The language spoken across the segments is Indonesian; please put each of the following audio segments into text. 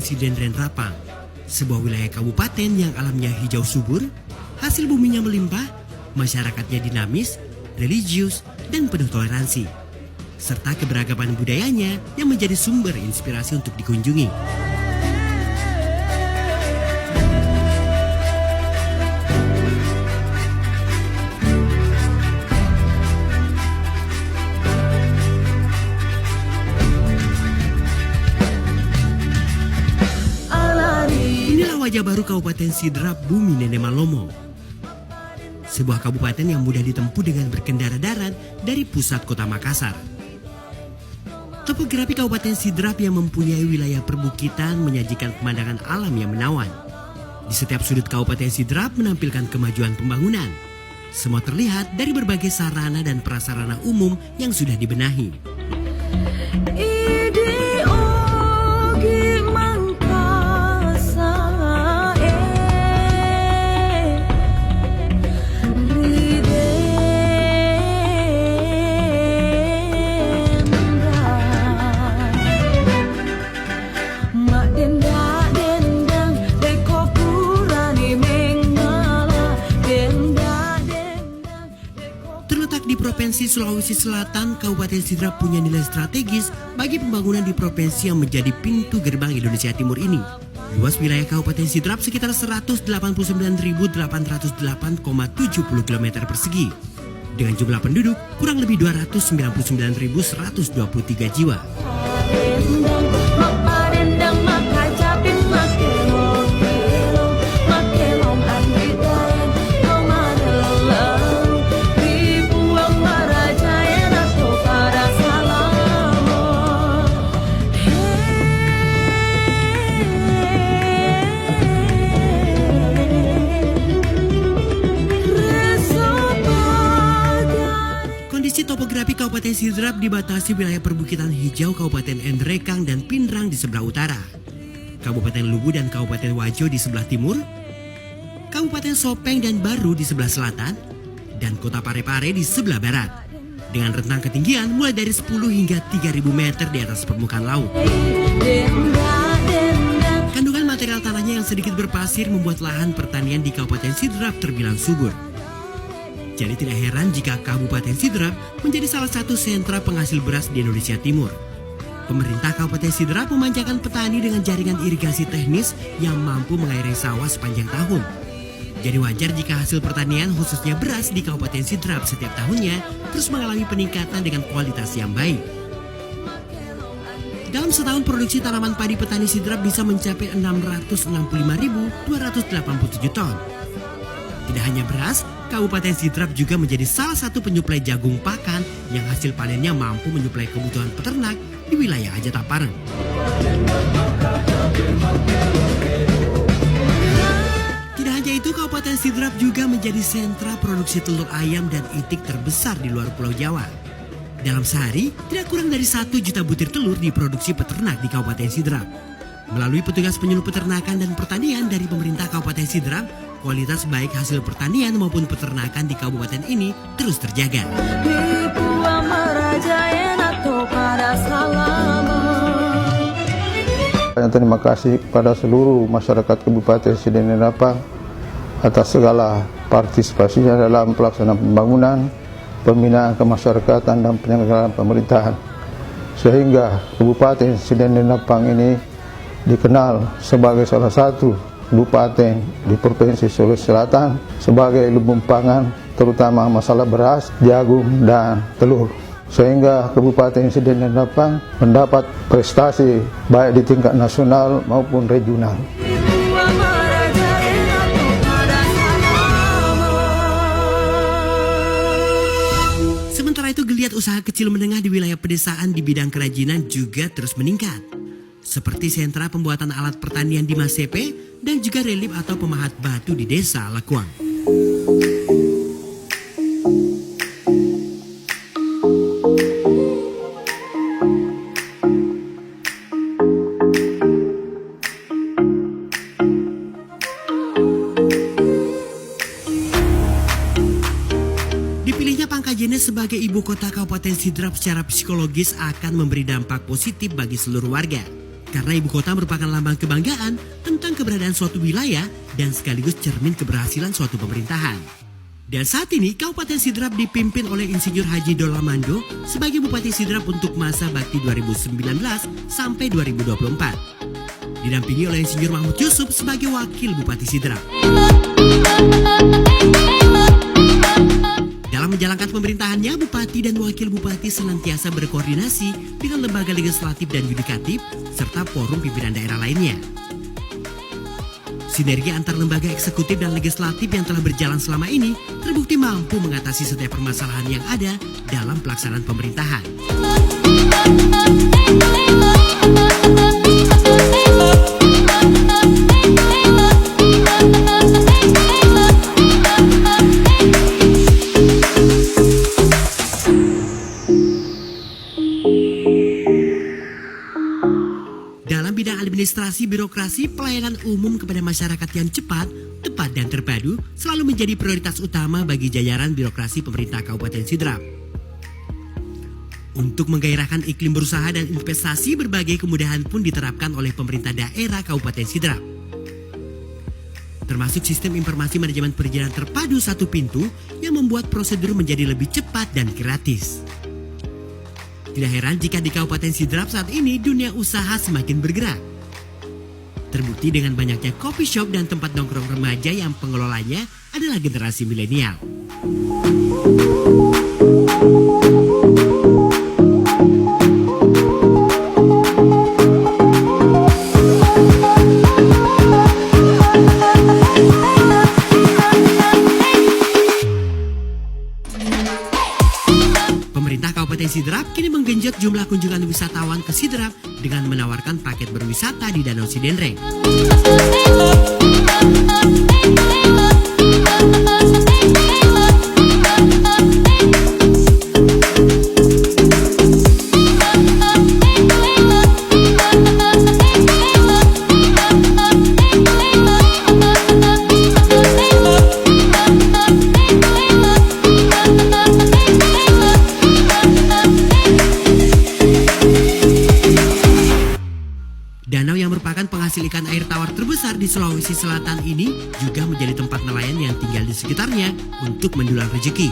Sidendren Rapang, sebuah wilayah kabupaten yang alamnya hijau subur, hasil buminya melimpah, masyarakatnya dinamis, religius, dan penuh toleransi, serta keberagaman budayanya yang menjadi sumber inspirasi untuk dikunjungi. Wajah baru Kabupaten Sidrap Bumi Nene Malomo. Sebuah kabupaten yang mudah ditempuh dengan berkendara darat dari pusat kota Makassar. Topografi Kabupaten Sidrap yang mempunyai wilayah perbukitan menyajikan pemandangan alam yang menawan. Di setiap sudut Kabupaten Sidrap menampilkan kemajuan pembangunan. Semua terlihat dari berbagai sarana dan prasarana umum yang sudah dibenahi. Terletak di Provinsi Sulawesi Selatan, Kabupaten Sidrap punya nilai strategis bagi pembangunan di provinsi yang menjadi pintu gerbang Indonesia Timur ini. Luas wilayah Kabupaten Sidrap sekitar 189.808,70 km persegi. Dengan jumlah penduduk kurang lebih 299.123 jiwa. Topografi Kabupaten Sidrap dibatasi wilayah perbukitan hijau Kabupaten Endrekang dan Pindrang di sebelah utara, Kabupaten Lubu dan Kabupaten Wajo di sebelah timur, Kabupaten Sopeng dan Baru di sebelah selatan, dan Kota Parepare di sebelah barat, dengan rentang ketinggian mulai dari 10 hingga 3.000 meter di atas permukaan laut. Kandungan material tanahnya yang sedikit berpasir membuat lahan pertanian di Kabupaten Sidrap terbilang subur. Jadi tidak heran jika Kabupaten Sidrap menjadi salah satu sentra penghasil beras di Indonesia Timur. Pemerintah Kabupaten Sidrap memanjakan petani dengan jaringan irigasi teknis yang mampu mengairi sawah sepanjang tahun. Jadi wajar jika hasil pertanian khususnya beras di Kabupaten Sidrap setiap tahunnya terus mengalami peningkatan dengan kualitas yang baik. Dalam setahun produksi tanaman padi petani Sidrap bisa mencapai 665.287 ton. Tidak hanya beras, Kabupaten Sidrap juga menjadi salah satu penyuplai jagung pakan yang hasil panennya mampu menyuplai kebutuhan peternak di wilayah Ajata Pareng. Tidak hanya itu, Kabupaten Sidrap juga menjadi sentra produksi telur ayam dan itik terbesar di luar Pulau Jawa. Dalam sehari, tidak kurang dari 1 juta butir telur diproduksi peternak di Kabupaten Sidrap. Melalui petugas penyuluh peternakan dan pertanian dari pemerintah Kabupaten Sidrap, kualitas baik hasil pertanian maupun peternakan di kabupaten ini terus terjaga. Terima kasih kepada seluruh masyarakat Kabupaten Sidendren Rapang atas segala partisipasinya dalam pelaksanaan pembangunan, pembinaan kemasyarakatan dan penyelenggaraan pemerintahan. Sehingga Kabupaten Sidendren Rapang ini dikenal sebagai salah satu kabupaten di Provinsi Sulawesi Selatan sebagai lumbung pangan, terutama masalah beras, jagung, dan telur. Sehingga Kabupaten Sidendren Rapang mendapat prestasi baik di tingkat nasional maupun regional. Sementara itu, geliat usaha kecil menengah di wilayah pedesaan di bidang kerajinan juga terus meningkat. Seperti sentra pembuatan alat pertanian di Masepe dan juga relief atau pemahat batu di Desa Lekuang. Dipilihnya Pangkajene sebagai ibu kota Kabupaten Sidrap secara psikologis akan memberi dampak positif bagi seluruh warga. Karena ibu kota merupakan lambang kebanggaan tentang keberadaan suatu wilayah dan sekaligus cermin keberhasilan suatu pemerintahan. Dan saat ini Kabupaten Sidrap dipimpin oleh Insinyur Haji Dolamando sebagai Bupati Sidrap untuk masa bakti 2019 sampai 2024. Didampingi oleh Insinyur Mahmud Yusuf sebagai Wakil Bupati Sidrap. Dalam menjalankan pemerintahannya, Bupati dan Wakil Bupati senantiasa berkoordinasi dengan lembaga legislatif dan yudikatif serta forum pimpinan daerah lainnya. Sinergi antar lembaga eksekutif dan legislatif yang telah berjalan selama ini terbukti mampu mengatasi setiap permasalahan yang ada dalam pelaksanaan pemerintahan. Administrasi birokrasi pelayanan umum kepada masyarakat yang cepat, tepat dan terpadu selalu menjadi prioritas utama bagi jajaran birokrasi pemerintah Kabupaten Sidrap. Untuk menggairahkan iklim berusaha dan investasi, berbagai kemudahan pun diterapkan oleh pemerintah daerah Kabupaten Sidrap. Termasuk sistem informasi manajemen perizinan terpadu satu pintu yang membuat prosedur menjadi lebih cepat dan gratis. Tidak heran jika di Kabupaten Sidrap saat ini dunia usaha semakin bergerak. Terbukti dengan banyaknya coffee shop dan tempat nongkrong remaja yang pengelolanya adalah generasi milenial. Pemerintah Kabupaten Sidrap kini menggenjot jumlah kunjungan wisatawan ke Sidrap dengan menawarkan paket berwisata di Danau Sidendreng. Danau yang merupakan penghasil ikan air tawar terbesar di Sulawesi Selatan ini juga menjadi tempat nelayan yang tinggal di sekitarnya untuk mendulang rezeki.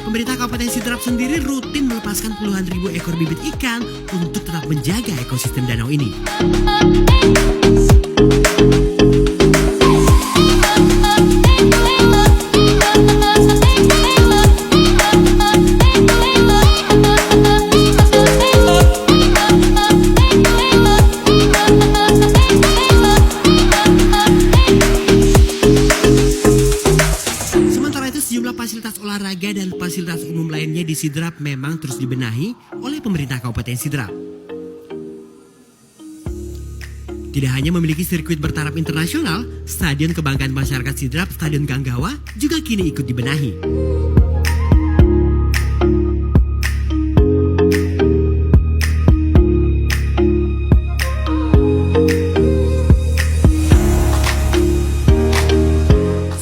Pemerintah Kabupaten Sidrap sendiri rutin melepaskan puluhan ribu ekor bibit ikan untuk tetap menjaga ekosistem danau ini. Fasilitas olahraga dan fasilitas umum lainnya di Sidrap memang terus dibenahi oleh pemerintah Kabupaten Sidrap. Tidak hanya memiliki sirkuit bertaraf internasional, stadion kebanggaan masyarakat Sidrap, Stadion Ganggawa, juga kini ikut dibenahi.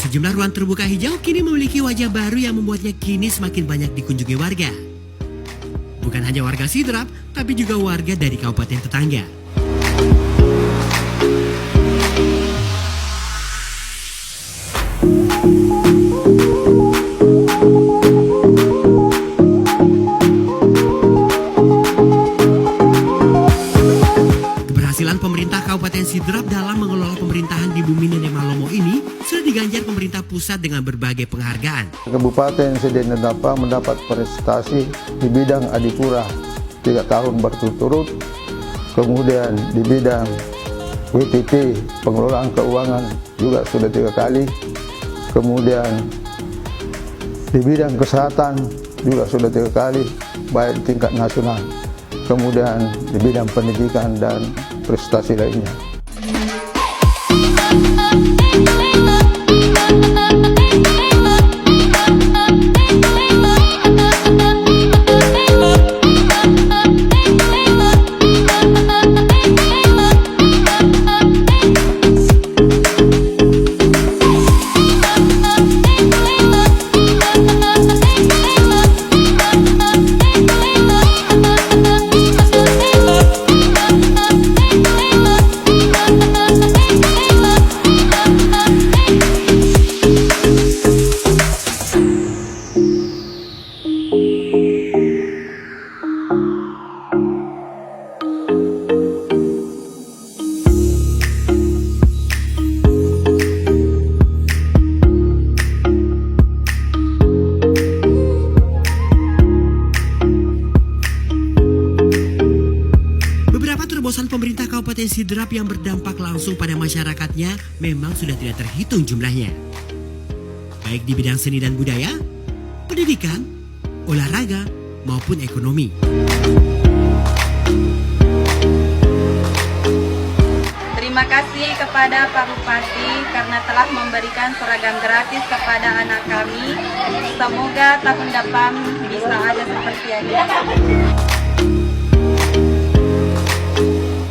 Sejumlah ruang terbuka hijau kini memiliki wajah baru yang membuatnya kini semakin banyak dikunjungi warga. Bukan hanya warga Sidrap, tapi juga warga dari kabupaten tetangga. Keberhasilan pemerintah Kabupaten Sidrap dalam mengelola pemerintahan di bumi Nenek Malomo ini sudah diganjar pemerintah pusat dengan berbagai penghargaan. Kabupaten Sidrap mendapat prestasi di bidang adipura 3 tahun berturut-turut, kemudian di bidang WTP pengelolaan keuangan juga sudah 3 kali, kemudian di bidang kesehatan juga sudah 3 kali, baik di tingkat nasional, kemudian di bidang pendidikan dan prestasi lainnya. Sidrap yang berdampak langsung pada masyarakatnya memang sudah tidak terhitung jumlahnya. Baik di bidang seni dan budaya, pendidikan, olahraga, maupun ekonomi. Terima kasih kepada Pak Bupati karena telah memberikan seragam gratis kepada anak kami. Semoga tahun depan bisa ada seperti ini.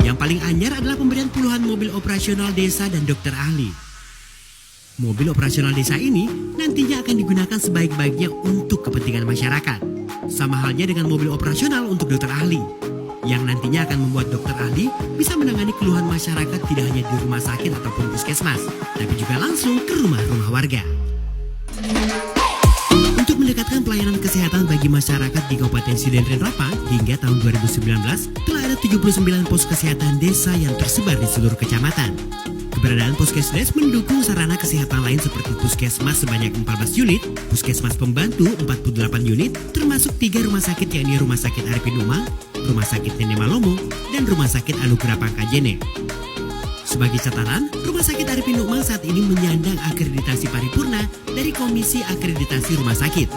Yang paling anyar adalah pemberian puluhan mobil operasional desa dan dokter ahli. Mobil operasional desa ini nantinya akan digunakan sebaik-baiknya untuk kepentingan masyarakat. Sama halnya dengan mobil operasional untuk dokter ahli, yang nantinya akan membuat dokter ahli bisa menangani keluhan masyarakat tidak hanya di rumah sakit ataupun puskesmas, tapi juga langsung ke rumah-rumah warga. Untuk mendekatkan pelayanan kesehatan bagi masyarakat di Kabupaten Sidenren Rapang, hingga tahun 2019 telah ada 79 pos kesehatan desa yang tersebar di seluruh kecamatan. Keberadaan Puskesdes mendukung sarana kesehatan lain seperti puskesmas sebanyak 14 unit, puskesmas pembantu 48 unit, termasuk 3 rumah sakit yakni Rumah Sakit Arifin Umang, Rumah Sakit Nene Malomo, dan Rumah Sakit Anugerah Pangkajene. Sebagai catatan, Rumah Sakit Arifin Umang saat ini menyandang akreditasi paripurna dari Komisi Akreditasi Rumah Sakit.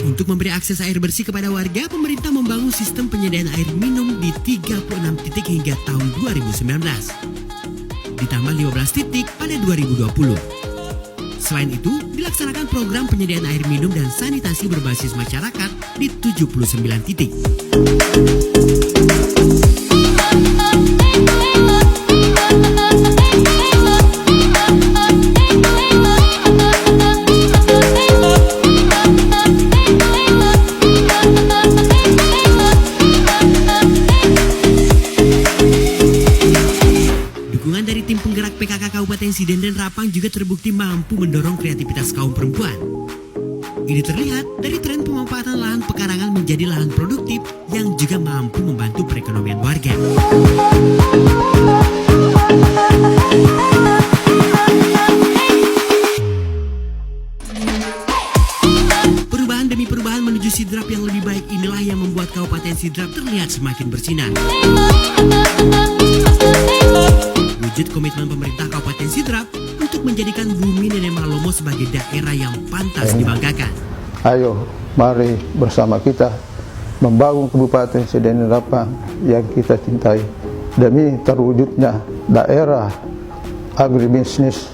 Untuk memberi akses air bersih kepada warga, pemerintah membangun sistem penyediaan air minum di 36 titik hingga tahun 2019. Ditambah 15 titik pada 2020. Selain itu, dilaksanakan program penyediaan air minum dan sanitasi berbasis masyarakat di 79 titik. Dukungan dari tim penggerak PKK Kabupaten Sidenren Rapang juga terbukti mampu mendorong kreativitas kaum perempuan. Ini terlihat dari tren pemanfaatan lahan pekarangan menjadi lahan produktif yang juga mampu membantu perekonomian warga. Perubahan demi perubahan menuju Sidrap yang lebih baik inilah yang membuat Kabupaten Sidrap terlihat semakin bersinar. Wujud komitmen pemerintah Kabupaten Sidrap untuk menjadikan bumi Nene Malomo sebagai daerah yang pantas dibanggakan. Ayo, mari bersama kita membangun Kabupaten Sidenren Rapang yang kita cintai demi terwujudnya daerah agribisnis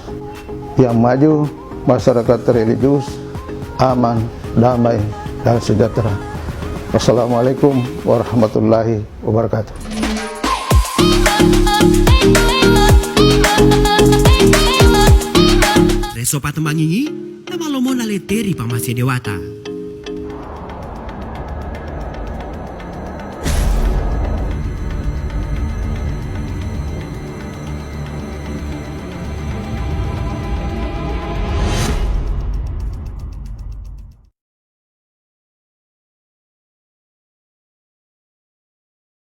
yang maju, masyarakat religius, aman, damai, dan sejahtera. Wassalamualaikum warahmatullahi wabarakatuh. Reso Patembangingi, Nama Lomo Naleteri Pamasya Dewata.